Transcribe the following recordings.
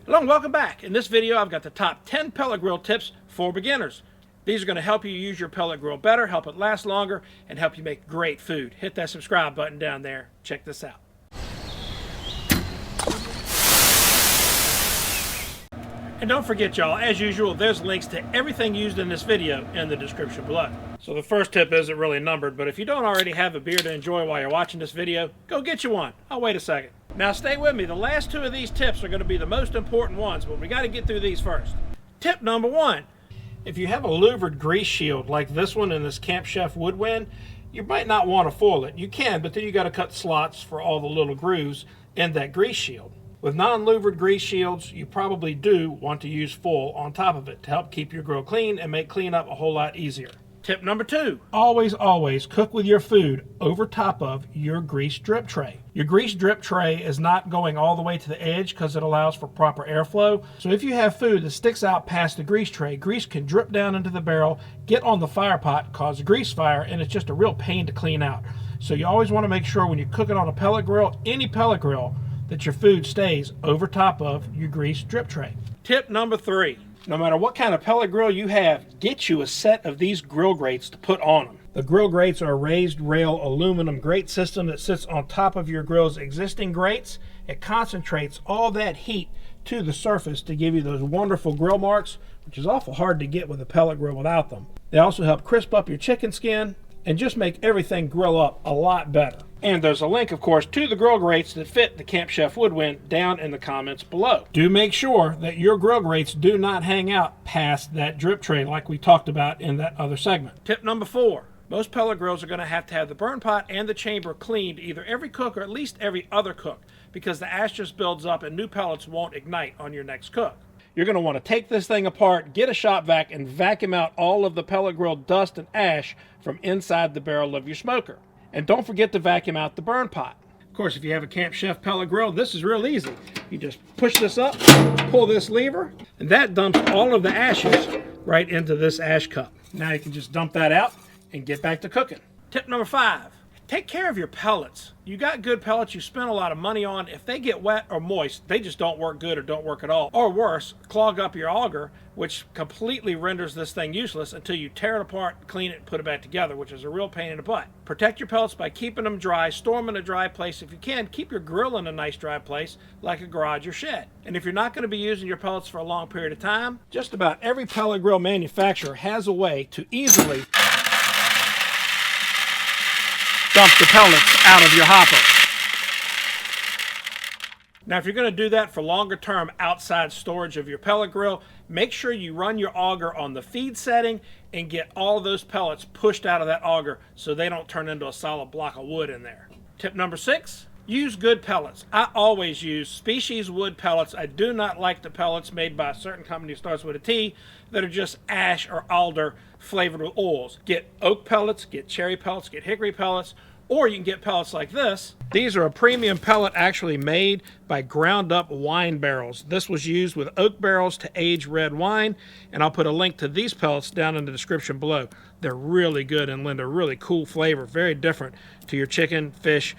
Hello and welcome back. In this video, I've got the top 10 pellet grill tips for beginners. These are going to help you use your pellet grill better, help it last longer, and help you make great food. Hit that subscribe button down there. Check this out. And don't forget, y'all, as usual, there's links to everything used in this video in the description below. So the first tip isn't really numbered, but if you don't already have a beer to enjoy while you're watching this video, go get you one. I'll wait a second. Now stay with me. The last two of these tips are going to be the most important ones, but we got to get through these first. Tip number one. If you have a louvered grease shield like this one in this Camp Chef woodwind, you might not want to foil it. You can, but then you got to cut slots for all the little grooves in that grease shield. With non-louvered grease shields, you probably do want to use foil on top of it to help keep your grill clean and make cleanup a whole lot easier. Tip number two, always cook with your food over top of your grease drip tray. Your grease drip tray is not going all the way to the edge because it allows for proper airflow. So if you have food that sticks out past the grease tray, grease can drip down into the barrel, get on the fire pot, cause a grease fire, and it's just a real pain to clean out. So you always want to make sure when you cook it on a pellet grill, any pellet grill, that your food stays over top of your grease drip tray. Tip number three. No matter what kind of pellet grill you have, get you a set of these grill grates to put on them. The grill grates are a raised rail aluminum grate system that sits on top of your grill's existing grates. It concentrates all that heat to the surface to give you those wonderful grill marks, which is awful hard to get with a pellet grill without them. They also help crisp up your chicken skin and just make everything grill up a lot better. And there's a link, of course, to the grill grates that fit the Camp Chef woodwind down in the comments below. Do make sure that your grill grates do not hang out past that drip tray like we talked about in that other segment. Tip number four. Most pellet grills are going to have the burn pot and the chamber cleaned either every cook or at least every other cook, because the ash just builds up and new pellets won't ignite on your next cook. You're going to want to take this thing apart, get a shop vac, and vacuum out all of the pellet grill dust and ash from inside the barrel of your smoker. And don't forget to vacuum out the burn pot. Of course, if you have a Camp Chef pellet grill, this is real easy. You just push this up, pull this lever, and that dumps all of the ashes right into this ash cup. Now you can just dump that out and get back to cooking. Tip number five. Take care of your pellets. You got good pellets you spend a lot of money on. If they get wet or moist, they just don't work good or don't work at all. Or worse, clog up your auger, which completely renders this thing useless until you tear it apart, clean it, and put it back together, which is a real pain in the butt. Protect your pellets by keeping them dry. Store them in a dry place. If you can, keep your grill in a nice dry place like a garage or shed. And if you're not going to be using your pellets for a long period of time, just about every pellet grill manufacturer has a way to easily dump the pellets out of your hopper. Now, if you're going to do that for longer term outside storage of your pellet grill, make sure you run your auger on the feed setting and get all of those pellets pushed out of that auger so they don't turn into a solid block of wood in there. Tip number six, use good pellets. I always use species wood pellets. I do not like the pellets made by a certain company that starts with a T that are just ash or alder flavored with oils. Get oak pellets, get cherry pellets, get hickory pellets, or you can get pellets like this. These are a premium pellet actually made by ground up wine barrels. This was used with oak barrels to age red wine, and I'll put a link to these pellets down in the description below. They're really good and lend a really cool flavor, very different to your chicken, fish,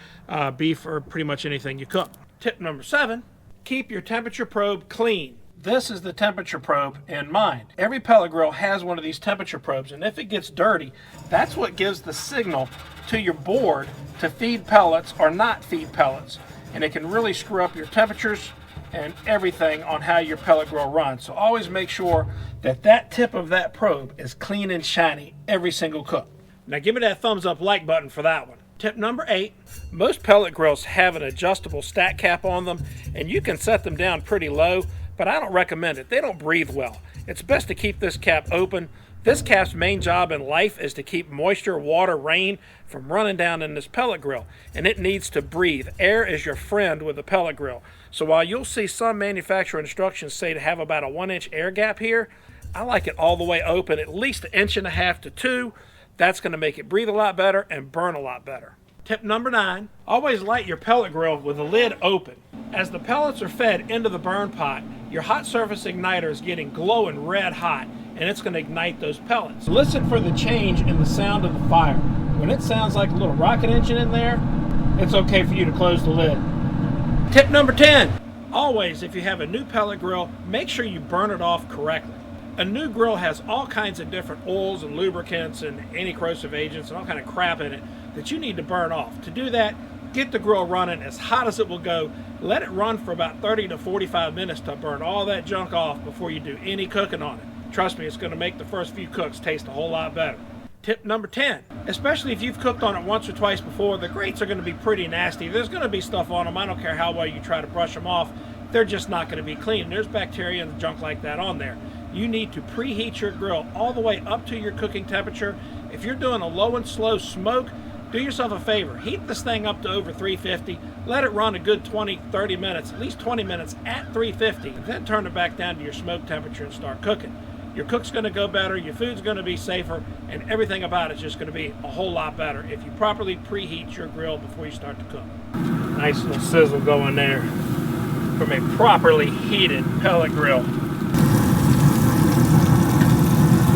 beef, or pretty much anything you cook. Tip number seven, keep your temperature probe clean. This is the temperature probe in mind. Every pellet grill has one of these temperature probes, and if it gets dirty, that's what gives the signal to your board to feed pellets or not feed pellets. And it can really screw up your temperatures and everything on how your pellet grill runs. So always make sure that that tip of that probe is clean and shiny every single cook. Now give me that thumbs up like button for that one. Tip number eight, most pellet grills have an adjustable stack cap on them, and you can set them down pretty low, but I don't recommend it. They don't breathe well. It's best to keep this cap open. This cap's main job in life is to keep moisture, water, rain from running down in this pellet grill, and it needs to breathe. Air is your friend with a pellet grill. So while you'll see some manufacturer instructions say to have about a 1-inch air gap here, I like it all the way open, at least 1.5 inches to 2. That's going to make it breathe a lot better and burn a lot better. Tip number 9, always light your pellet grill with the lid open. As the pellets are fed into the burn pot, your hot surface igniter is getting glowing red hot, and it's going to ignite those pellets. Listen for the change in the sound of the fire. When it sounds like a little rocket engine in there, it's okay for you to close the lid. Tip number 10, Always, if you have a new pellet grill, make sure you burn it off correctly. A new grill has all kinds of different oils and lubricants and anti-corrosive agents and all kind of crap in it that you need to burn off. To do that, get the grill running as hot as it will go. Let it run for about 30 to 45 minutes to burn all that junk off before you do any cooking on it. Trust me, it's going to make the first few cooks taste a whole lot better. Tip number 10, especially if you've cooked on it once or twice before, the grates are going to be pretty nasty. There's going to be stuff on them. I don't care how well you try to brush them off. They're just not going to be clean. There's bacteria and junk like that on there. You need to preheat your grill all the way up to your cooking temperature. If you're doing a low and slow smoke, do yourself a favor. Heat this thing up to over 350. Let it run a good 20, 30 minutes, at least 20 minutes at 350. And then turn it back down to your smoke temperature and start cooking. Your cook's going to go better, your food's going to be safer, and everything about it's just going to be a whole lot better if you properly preheat your grill before you start to cook. Nice little sizzle going there from a properly heated pellet grill.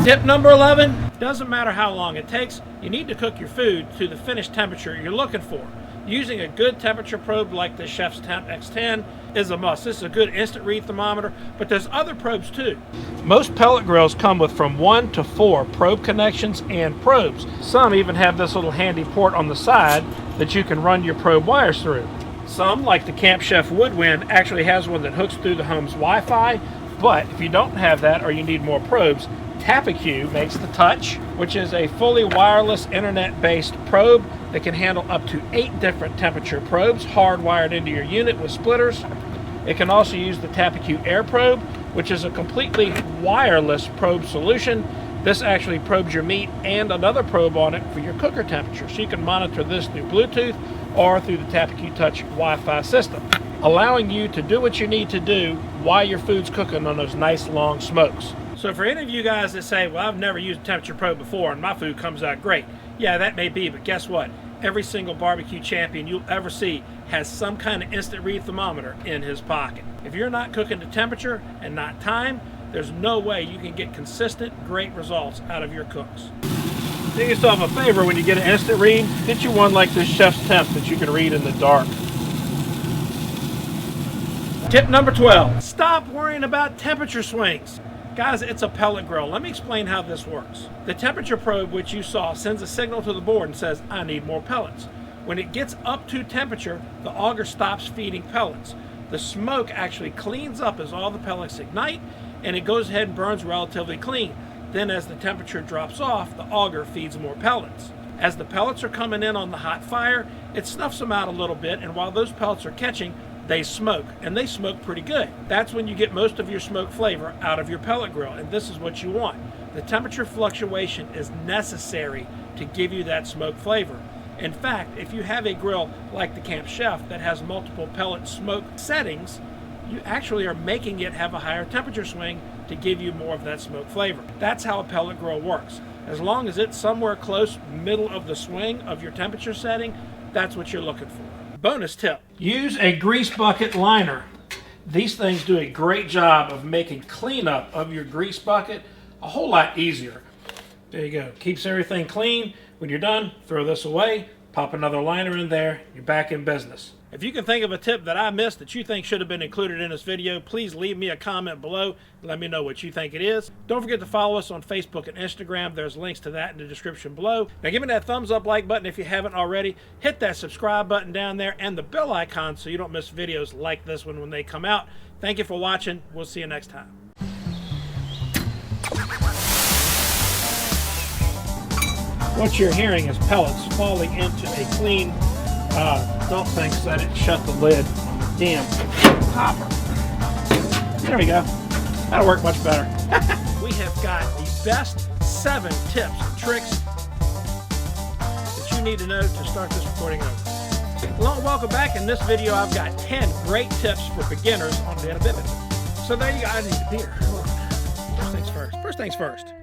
Tip number 11, doesn't matter how long it takes, you need to cook your food to the finished temperature you're looking for. Using a good temperature probe like the Chef's Temp X10 is a must. This is a good instant read thermometer, but there's other probes too. Most pellet grills come with from 1 to 4 probe connections and probes. Some even have this little handy port on the side that you can run your probe wires through. Some, like the Camp Chef Woodwind, actually has one that hooks through the home's Wi-Fi, but if you don't have that or you need more probes, Tappecue makes the Touch, which is a fully wireless internet-based probe that can handle up to 8 different temperature probes hardwired into your unit with splitters. It can also use the Tappecue Air Probe, which is a completely wireless probe solution. This actually probes your meat and another probe on it for your cooker temperature, so you can monitor this through Bluetooth or through the Tappecue Touch Wi-Fi system, allowing you to do what you need to do while your food's cooking on those nice long smokes. So for any of you guys that say, well, I've never used a temperature probe before and my food comes out great. Yeah, that may be, but guess what? Every single barbecue champion you'll ever see has some kind of instant read thermometer in his pocket. If you're not cooking to temperature and not time, there's no way you can get consistent, great results out of your cooks. Do yourself a favor when you get an instant read, get you one like this Chef's Temp that you can read in the dark. Tip number 12, stop worrying about temperature swings. Guys, it's a pellet grill. Let me explain how this works. The temperature probe, which you saw, sends a signal to the board and says, I need more pellets. When it gets up to temperature, the auger stops feeding pellets. The smoke actually cleans up as all the pellets ignite, and it goes ahead and burns relatively clean. Then as the temperature drops off, the auger feeds more pellets. As the pellets are coming in on the hot fire, it snuffs them out a little bit, and while those pellets are catching, they smoke, and they smoke pretty good. That's when you get most of your smoke flavor out of your pellet grill, and this is what you want. The temperature fluctuation is necessary to give you that smoke flavor. In fact, if you have a grill like the Camp Chef that has multiple pellet smoke settings, you actually are making it have a higher temperature swing to give you more of that smoke flavor. That's how a pellet grill works. As long as it's somewhere close middle of the swing of your temperature setting, that's what you're looking for. Bonus tip, use a grease bucket liner. These things do a great job of making cleanup of your grease bucket a whole lot easier. There you go. Keeps everything clean. When you're done, throw this away, pop another liner in there, you're back in business. If you can think of a tip that I missed that you think should have been included in this video, please leave me a comment below and let me know what you think it is. Don't forget to follow us on Facebook and Instagram. There's links to that in the description below. Now give me that thumbs up like button if you haven't already. Hit that subscribe button down there and the bell icon so you don't miss videos like this one when they come out. Thank you for watching. We'll see you next time. What you're hearing is pellets falling into a clean don't think so that it shut the lid on the damn hopper. There we go. That'll work much better. We have got the best 7 tips and tricks that you need to know to start this recording over. Hello and welcome back. In this video, I've got 10 great tips for beginners on bit. So there you go. I need a beer. First things first.